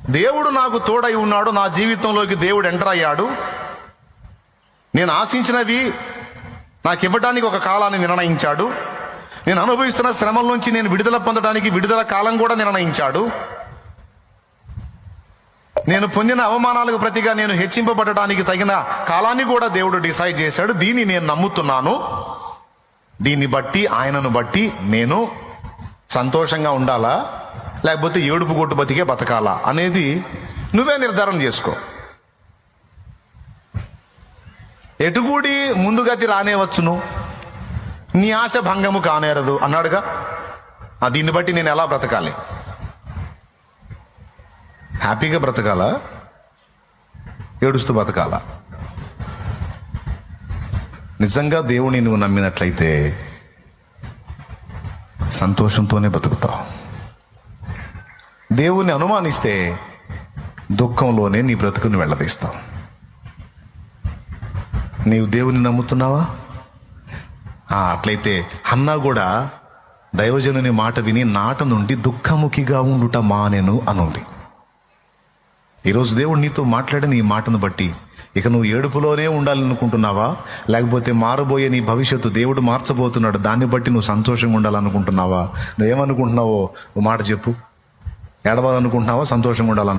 దేవుడు నాకు తోడై ఉన్నాడు, నా జీవితంలోకి దేవుడు ఎంటర్ అయ్యాడు. నేను ఆశించినవి నాకు ఇవ్వడానికి ఒక కాలాన్ని నిర్ణయించాడు. నేను అనుభవిస్తున్న శ్రమల నుంచి నేను విడుదల పొందడానికి విడుదల కాలం కూడా నిర్ణయించాడు. నేను పొందిన అవమానాలకు ప్రతిగా నేను హెచ్చింపబడటానికి తగిన కాలాన్ని కూడా దేవుడు డిసైడ్ చేశాడు. దీన్ని నేను నమ్ముతున్నాను. దీన్ని బట్టి, ఆయనను బట్టి నేను సంతోషంగా ఉండాలా లేకపోతే ఏడుపు కొట్టు బతికే బతకాలా అనేది నువ్వే నిర్ధారణ చేసుకో. ఎటుగూడి ముందుగతి రానేవచ్చును, నీ ఆశ భంగము కానేరదు అన్నాడుగా. దీన్ని బట్టి నేను ఎలా బ్రతకాలి? హ్యాపీగా బ్రతకాలా, ఏడుస్తూ బ్రతకాలా? నిజంగా దేవుని నువ్వు నమ్మినట్లయితే సంతోషంతోనే బతుకుతావు. దేవుణ్ణి అనుమానిస్తే దుఃఖంలోనే నీ బ్రతుకుని వెళ్ళదీస్తావు. నీవు దేవుని నమ్ముతున్నావా? అట్లయితే హన్నా కూడా దైవజనుని మాట విని నాట నుండి దుఃఖముఖిగా ఉండుట మానెను అనుంది. ఈరోజు దేవుడు నీతో మాట్లాడిన ఈ మాటను బట్టి ఇక నువ్వు ఏడుపులోనే ఉండాలనుకుంటున్నావా లేకపోతే మారబోయే నీ భవిష్యత్తు దేవుడు మార్చబోతున్నాడు, దాన్ని బట్టి నువ్వు సంతోషంగా ఉండాలనుకుంటున్నావా? నువ్వేమనుకుంటున్నావో మాట చెప్పు. ఏడవాలనుకుంటున్నావా, సంతోషంగా ఉండాలనుకుంటున్నావా?